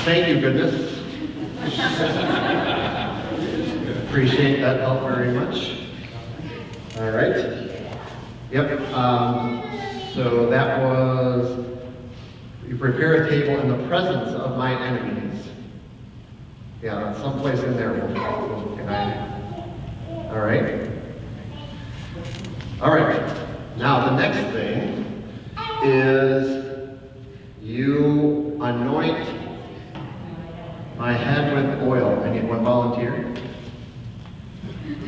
Thank you, goodness. Appreciate that help very much. All right. Yep. So that was, you prepare a table in the presence of my enemies. Yeah, someplace in there. All right. All right. Now the next thing is you anoint my head with oil. I need one volunteer.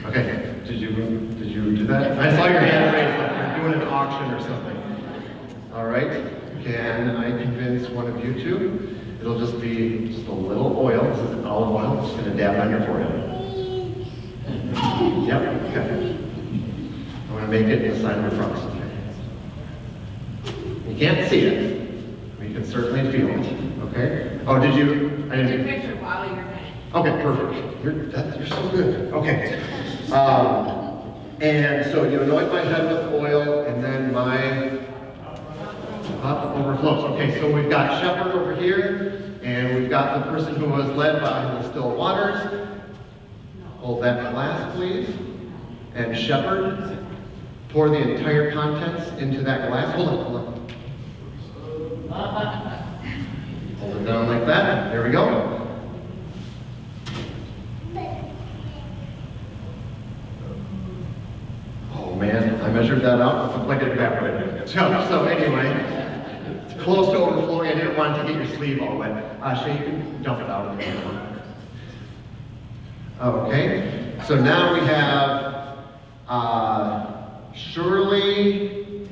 Okay. Did you do that? I saw your hand raised like you're doing an auction or something. All right. Can I convince one of you two? It'll just be just a little oil. This is olive oil. I'm just going to dab on your forehead. Yep. Okay. I'm going to make it the sign of the cross. Okay. You can't see it. We can certainly feel it. Okay. Oh, did you? I didn't. Take a picture while you're doing it. Okay, perfect. You're so good. Okay. And so you anoint my head with oil, and then my cup overflows. Okay, so we've got shepherd over here, and we've got the person who was led by the still waters. Hold that glass, please. And shepherd, pour the entire contents into that glass. Hold on. Hold it down like that. There we go. Oh man, I measured that out. It looked like it evaporated. So anyway, it's close to overflowing. I didn't want to get your sleeve all wet. So you can dump it out. Okay, so now we have surely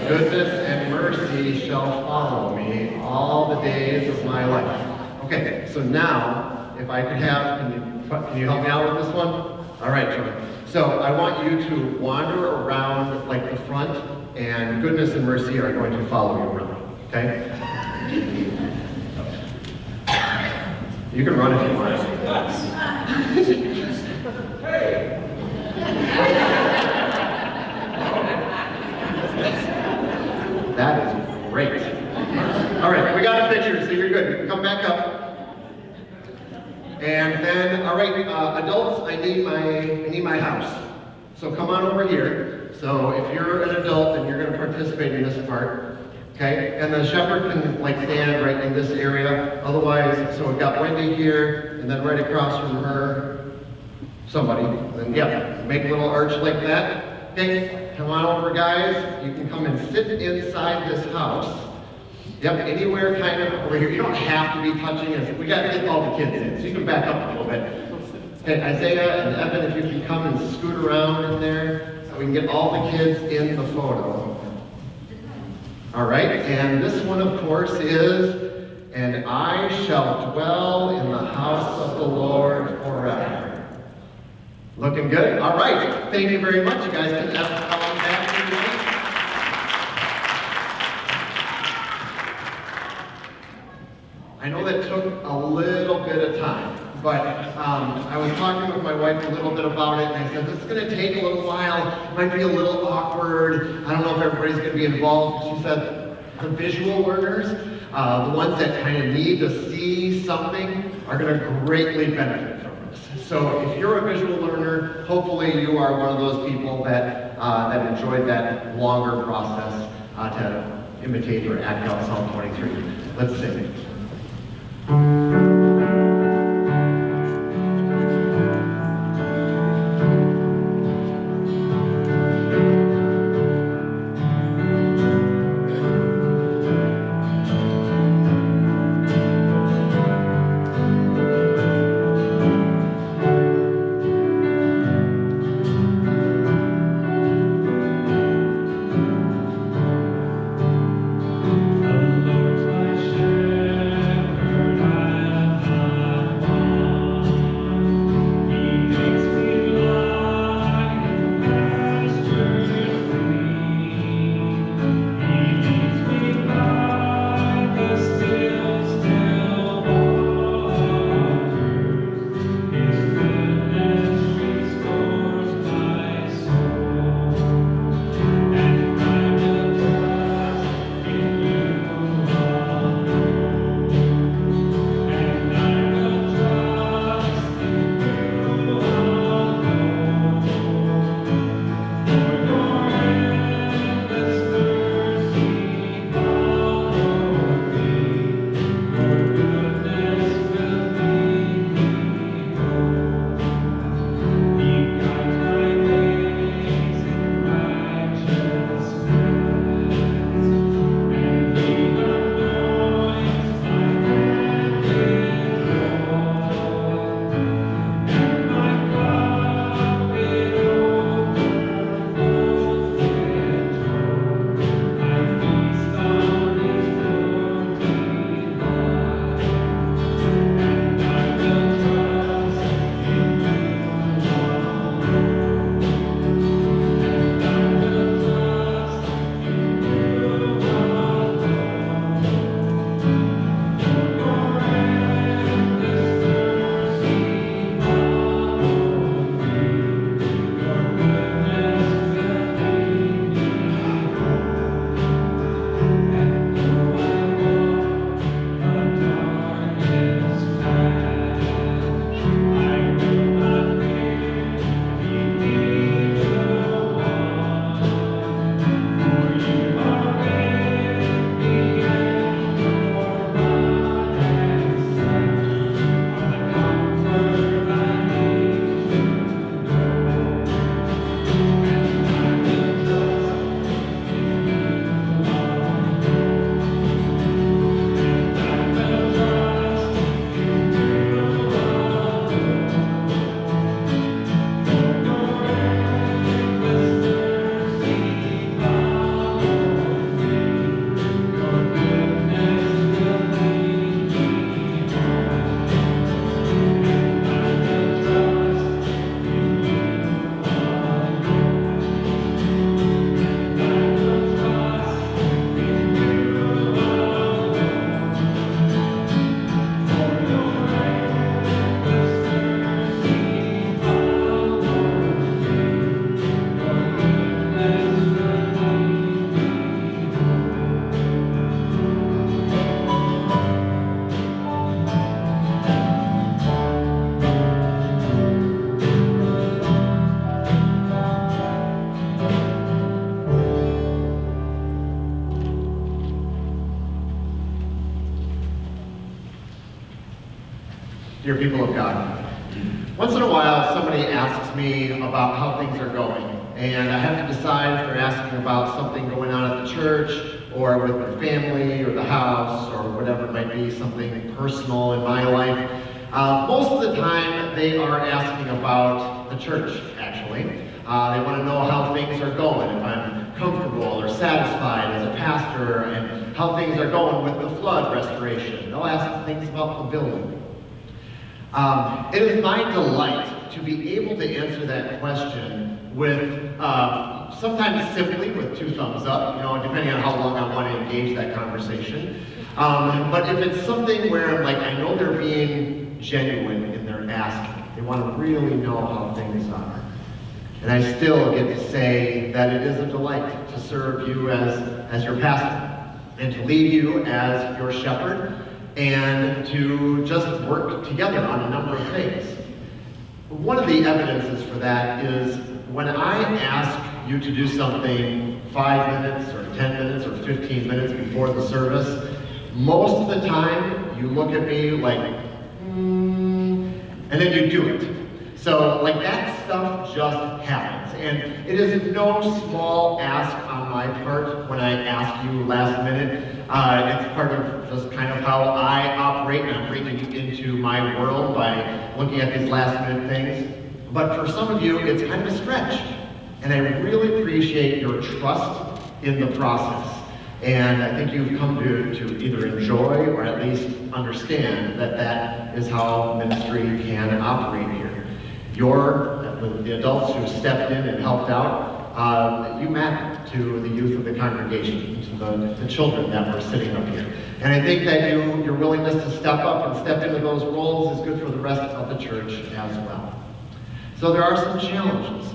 goodness and mercy shall follow me all the days of my life. Okay, so now, if I could have, can you help me out with this one? All right, Joey. So I want you to wander around like the front, and goodness and mercy are going to follow you around, okay? You can run if you want. That is great. All right, we got a picture, so you're good. You can come back up. And then, all right, adults, I need my house. So come on over here. So if you're an adult and you're going to participate in this part, okay? And the shepherd can like stand right in this area. Otherwise, so we've got Wendy here, and then right across from her, somebody. Then yeah, make a little arch like that. Okay, come on over, guys. You can come and sit inside this house. Yep, anywhere kind of over here. You don't have to be touching us. We got to get all the kids in, so you can back up a little bit. Okay, Isaiah and Evan, if you can come and scoot around in there so we can get all the kids in the photo. All right, and this one, of course, is, and I shall dwell in the house of the Lord forever. Looking good? All right, thank you very much. You guys can have a call back to me. I know that took a little bit of time, but I was talking with my wife a little bit about it, and I said, this is going to take a little while. It might be a little awkward. I don't know if everybody's going to be involved. She said, the visual learners, the ones that kind of need to see something, are going to greatly benefit from this. So if you're a visual learner, hopefully you are one of those people that, that enjoyed that longer process to imitate or act out Psalm 23. Let's sing. The Lord's my shepherd, Dear people of God, once in a while somebody asks me about how things are going, and I have to decide if they're asking about something going on at the church, or with my family, or the house, or whatever it might be, something personal in my life. Most of the time they are asking about the church, actually. They want to know how things are going, if I'm comfortable or satisfied as a pastor, and how things are going with the flood restoration. They'll ask things about the building. It is my delight to be able to answer that question with, sometimes simply with 2 thumbs up, depending on how long I want to engage that conversation. But if it's something where I know they're being genuine in their asking, they want to really know how things are. And I still get to say that it is a delight to serve you as your pastor, and to lead you as your shepherd, and to just work together on a number of things. One of the evidences for that is when I ask you to do something 5 minutes or 10 minutes or 15 minutes before the service, most of the time you look at me like, and then you do it. So that stuff just happens. And it is no small ask on my part when I ask you last minute. It's part of just kind of how I operate, and I'm bringing you into my world by looking at these last minute things. But for some of you, it's kind of a stretch. And I really appreciate your trust in the process. And I think you've come to either enjoy or at least understand that that is how ministry can operate here. The adults who stepped in and helped out, you matter to the youth of the congregation, to the children that were sitting up here. And I think that your willingness to step up and step into those roles is good for the rest of the church as well. So there are some challenges,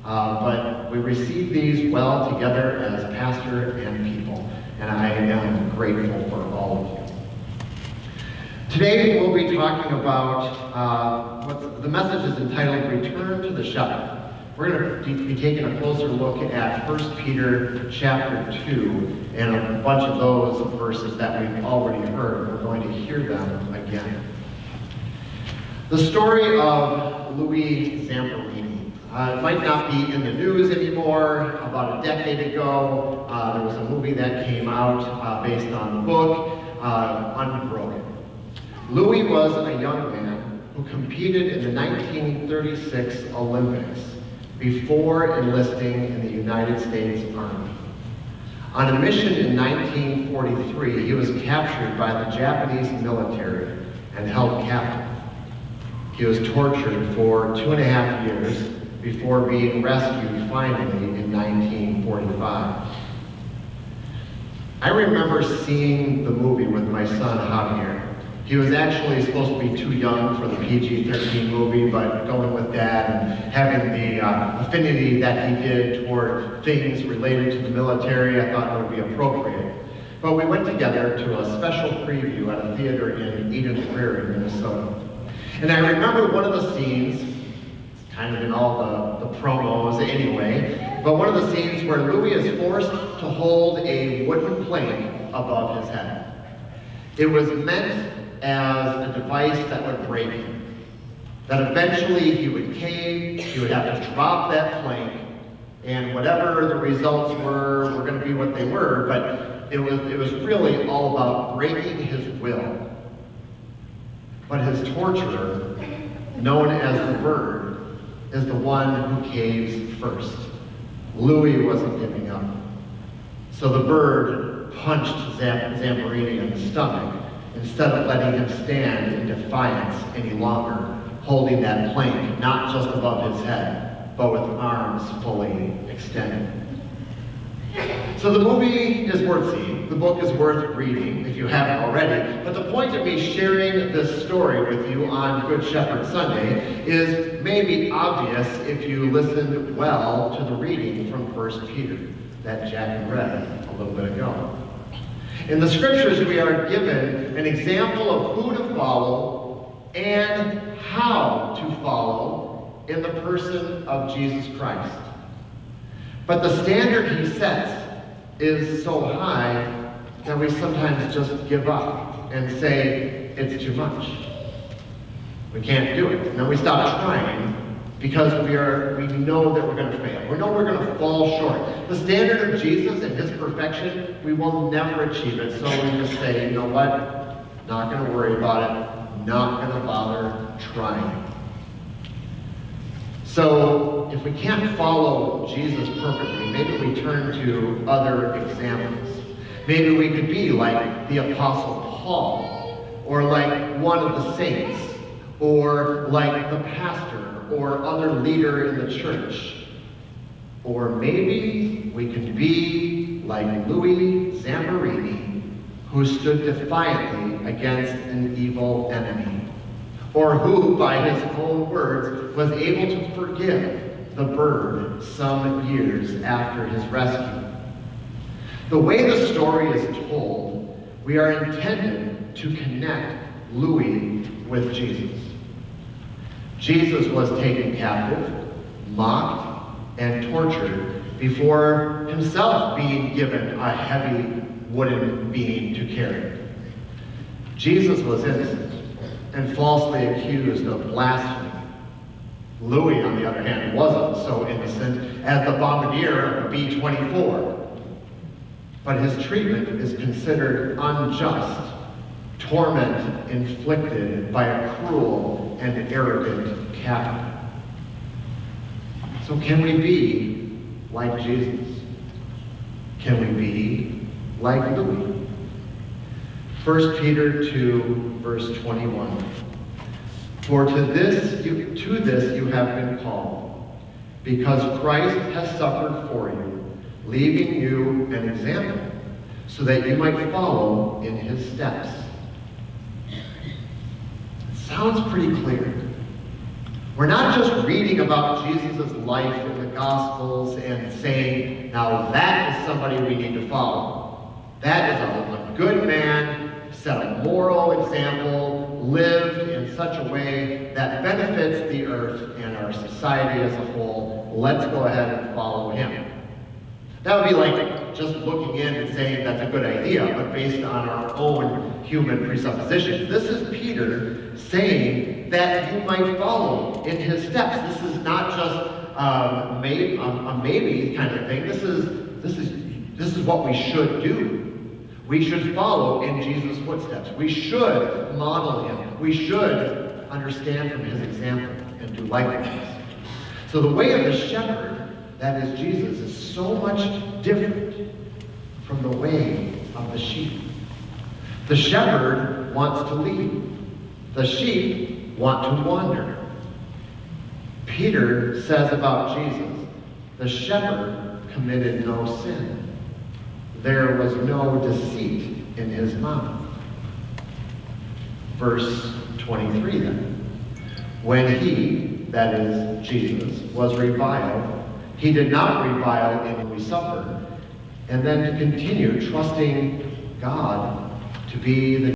but we receive these well together as pastor and people, and I am grateful for all of you. Today we'll be talking about, the message is entitled Return to the Shepherd. We're going to be taking a closer look at 1 Peter chapter 2 and a bunch of those verses that we've already heard. We're going to hear them again. The story of Louis Zamperini. It might not be in the news anymore. About a decade ago, there was a movie that came out based on the book, Unbroken. Louis was a young man who competed in the 1936 Olympics before enlisting in the United States Army. On a mission in 1943, he was captured by the Japanese military and held captive. He was tortured for 2.5 years before being rescued finally in 1945. I remember seeing the movie with my son Javier. He was actually supposed to be too young for the PG-13 movie, but going with Dad and having the affinity that he did toward things related to the military, I thought it would be appropriate. But we went together to a special preview at a theater in Eden Prairie, Minnesota. And I remember one of the scenes, it's kind of in all the promos anyway, but one of the scenes where Louis is forced to hold a wooden plank above his head. It was meant as a device that would break him. That eventually he would cave, he would have to drop that plank, and whatever the results were going to be what they were, but it was really all about breaking his will. But his torturer, known as the bird, is the one who caves first. Louis wasn't giving up. So the bird punched Zamperini in the stomach instead of letting him stand in defiance any longer, holding that plank not just above his head, but with arms fully extended. So the movie is worth seeing. The book is worth reading if you haven't already. But the point of me sharing this story with you on Good Shepherd Sunday is maybe obvious if you listened well to the reading from 1 Peter that Jackie read a little bit ago. In the scriptures, we are given an example of who to follow and how to follow in the person of Jesus Christ. But the standard he sets is so high that we sometimes just give up and say it's too much. We can't do it. And then we stop trying because we know that we're going to fail. We know we're going to fall short. The standard of Jesus and his perfection, we will never achieve it. So we just say, you know what? Not going to worry about it. Not going to bother trying. So if we can't follow Jesus perfectly, maybe we turn to other examples. Maybe we could be like the Apostle Paul, or like one of the saints, or like the pastor, or other leader in the church. Or maybe we could be like Louis Zamperini, who stood defiantly against an evil enemy, or who, by his own words, was able to forgive the bird some years after his rescue. The way the story is told, we are intended to connect Louis with Jesus. Jesus was taken captive, mocked, and tortured before himself being given a heavy wooden beam to carry. Jesus was innocent and falsely accused of blasphemy. Louis, on the other hand, wasn't so innocent as the bombardier of a B-24. But his treatment is considered unjust, torment inflicted by a cruel and arrogant captain. So can we be like Jesus? Can we be like Louis? 1 Peter 2, verse 21. For to this you have been called, because Christ has suffered for you, leaving you an example, so that you might follow in his steps. It sounds pretty clear. We're not just reading about Jesus' life in the Gospels and saying, now that is somebody we need to follow. That is a good man, set a moral example, lived in such a way that benefits the earth and our society as a whole. Let's go ahead and follow him. That would be like just looking in and saying that's a good idea, but based on our own human presuppositions. This is Peter saying that you might follow in his steps. This is not just a maybe kind of thing. This is what we should do. We should follow in Jesus' footsteps. We should model him. We should understand from his example and do likewise. So the way of the shepherd, that is Jesus, is so much different from the way of the sheep. The shepherd wants to lead. The sheep want to wander. Peter says about Jesus, the shepherd committed no sin. There was no deceit in his mouth. Verse 23 then. When he, that is Jesus, was reviled, he did not revile in we suffer, and then to continue trusting God to be the